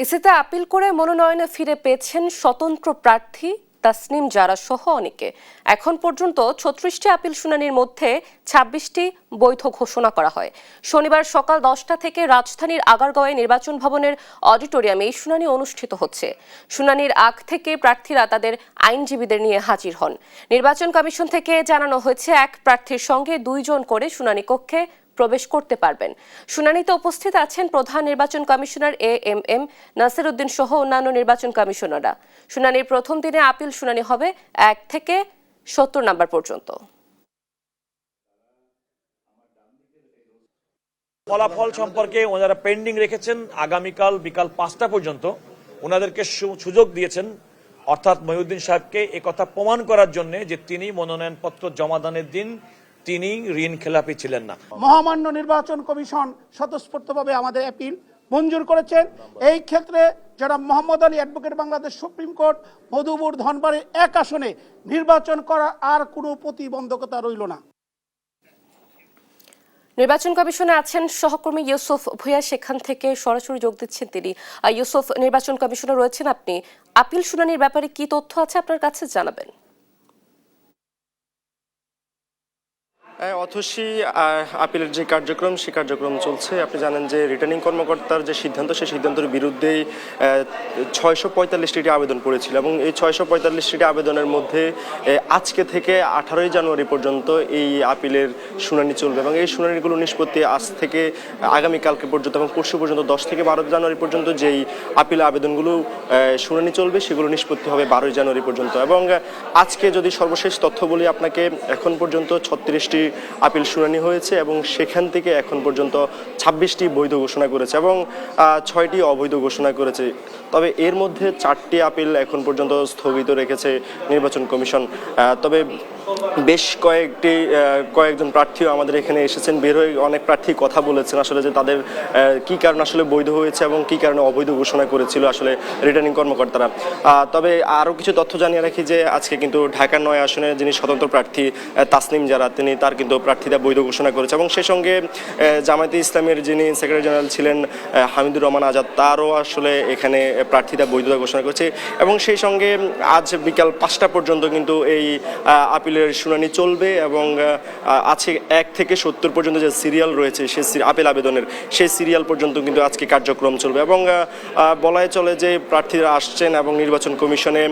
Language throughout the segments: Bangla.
ইসিতে আপিল করে মনোনয়নে ফিরে পেয়েছেন স্বতন্ত্র প্রার্থী তাসনিম জারা সহ অনেকে। এখন পর্যন্ত ৩৬টি আপিল শুনানির মধ্যে ২৬টি বৈধ ঘোষণা করা হয়। শনিবার সকাল ১০টা থেকে রাজধানীর আগারগাঁওয়ে নির্বাচন ভবনের অডিটোরিয়ামে এই শুনানি অনুষ্ঠিত হচ্ছে। শুনানির আগ থেকে প্রার্থীরা তাদের আইনজীবীদের নিয়ে হাজির হন। নির্বাচন কমিশন থেকে জানানো হয়েছে, এক প্রার্থীর সঙ্গে ২ জন করে শুনানি কক্ষে প্রবেশ করতে পারবেন। শুনানিতে উপস্থিত আছেন প্রধান নির্বাচন কমিশনার এএমএম নাসির উদ্দিন সহ অন্যান্য নির্বাচন কমিশনাররা। শুনানির প্রথম দিনে আপিল শুনানি হবে ১ থেকে ৭০ নম্বর পর্যন্ত। ফলাফল সম্পর্কে ওনারা পেন্ডিং রেখেছেন আগামীকাল বিকাল ৫টা পর্যন্ত। ওনাদেরকে সুযোগ দিয়েছেন, অর্থাৎ মহিউদ্দিন সাহেবকে একথা প্রমাণ করার জন্য যে তিনি মনোনয়নপত্র জমাদানের দিন তিনি ঋণ খেলাপি ছিলেন না। মহামান্য নির্বাচন কমিশন স্বতঃস্ফূর্তভাবে আমাদের অ্যাপিল মঞ্জুর করেছেন। এই ক্ষেত্রে যারা Mohammad Ali advocate Bangladesh supreme court Madhupur ধনবাড়ির এক আসনে নির্বাচন করা আর কোনো প্রতিবন্ধকতা রইল না। নির্বাচন কমিশনে আছেন সহকর্মী ইউসুফ ভুঁইয়া, সেখান থেকে সরাসরি যোগ দিচ্ছেন তিনি। ইউসুফ, নির্বাচন কমিশনে রয়েছেন আপনি, আপিল শুনানির ব্যাপারে কি তথ্য আছে আপনার কাছে জানাবেন? অথসি আপিলের যে কার্যক্রম সেই কার্যক্রম চলছে। আপনি জানেন যে রিটার্নিং কর্মকর্তার যে সিদ্ধান্ত সেই সিদ্ধান্তের বিরুদ্ধেই ৬৪৫টি আবেদন পড়েছিল এবং এই ৬৪৫টি আবেদনের মধ্যে আজকে থেকে ১৮ই জানুয়ারি পর্যন্ত এই আপিলের শুনানি চলবে এবং এই শুনানিগুলো নিষ্পত্তি আজ থেকে আগামীকালকে পর্যন্ত এবং পরশু পর্যন্ত ১০ থেকে ১২ জানুয়ারি পর্যন্ত যেই আপিল আবেদনগুলো শুনানি চলবে সেগুলো নিষ্পত্তি হবে ১২ই জানুয়ারি পর্যন্ত। এবং আজকে যদি সর্বশেষ তথ্য বলি আপনাকে, এখন পর্যন্ত ৩৬টি আপিল শুনানি হয়েছে এবং সেখান থেকে এখন পর্যন্ত ২৬টি বৈধ ঘোষণা করেছে এবং ৬টি অবৈধ ঘোষণা করেছে। তবে এর মধ্যে ৪টি আপিল এখন পর্যন্ত স্থগিত রেখেছে নির্বাচন কমিশন। তবে বেশ কয়েকজন প্রার্থীও আমাদের এখানে এসেছেন, বের হয়ে অনেক প্রার্থী কথা বলেছেন আসলে যে তাদের কি কারণে আসলে বৈধ হয়েছে এবং কি কারণে অবৈধ ঘোষণা করেছিল আসলে রিটার্নিং কর্মকর্তারা। তবে আরও কিছু তথ্য জানিয়ে রাখি যে আজকে কিন্তু ঢাকা ৯ আসনে যিনি স্বতন্ত্র প্রার্থী তাসনিম জারা, তিনি তার কিন্তু প্রার্থীতা বৈধ ঘোষণা করেছে এবং সেই সঙ্গে জামায়াতে ইসলামের যিনি সেক্রেটারি জেনারেল ছিলেন হামিদুর রহমান আজাদ, তারও আসলে এখানে প্রার্থীতা বৈধতা ঘোষণা করেছে এবং সেই সঙ্গে আজ বিকাল ৫টা পর্যন্ত কিন্তু এই আপিলের শুনানি চলবে এবং আছে ১ থেকে ৭০ পর্যন্ত যে সিরিয়াল রয়েছে সেই আপিল আবেদনের সেই সিরিয়াল পর্যন্ত কিন্তু আজকে কার্যক্রম চলবে এবং বলাই চলে যে প্রার্থীরা আসছেন এবং নির্বাচন কমিশনে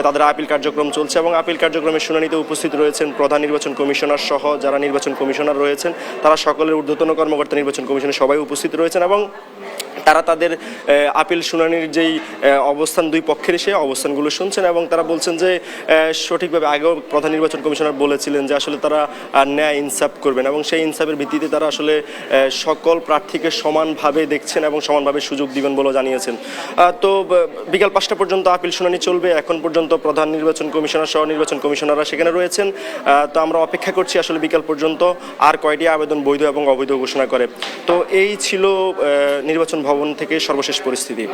তাদের আপিল কার্যক্রম চলছে এবং আপিল কার্যক্রমের শুনানিতে উপস্থিত রয়েছেন প্রধান নির্বাচন কমিশনার সহ যারা নির্বাচন কমিশনার রয়েছেন, তারা সকলের ঊর্ধ্বতন কর্মকর্তা নির্বাচন কমিশনে সবাই উপস্থিত রয়েছেন এবং তারা তাদের আপিল শুনানির যেই অবস্থান দুই পক্ষের সেই অবস্থানগুলো শুনছেন এবং তারা বলছেন যে সঠিকভাবে আগেও প্রধান নির্বাচন কমিশনার বলেছিলেন যে আসলে তারা ন্যায় ইনসাফ করবেন এবং সেই ইনসাফের ভিত্তিতে তারা আসলে সকল প্রার্থীকে সমানভাবে দেখছেন এবং সমানভাবে সুযোগ দিবেন বলে জানিয়েছেন। তো বিকাল ৫টা পর্যন্ত আপিল শুনানি চলবে। এখন পর্যন্ত প্রধান নির্বাচন কমিশনার সহ নির্বাচন কমিশনাররা সেখানে রয়েছেন। তো আমরা অপেক্ষা করছি আসলে বিকাল পর্যন্ত আর কয়টি আবেদন বৈধ এবং অবৈধ ঘোষণা করে। তো এই ছিল নির্বাচন ভবন থেকে সর্বশেষ পরিস্থিতি।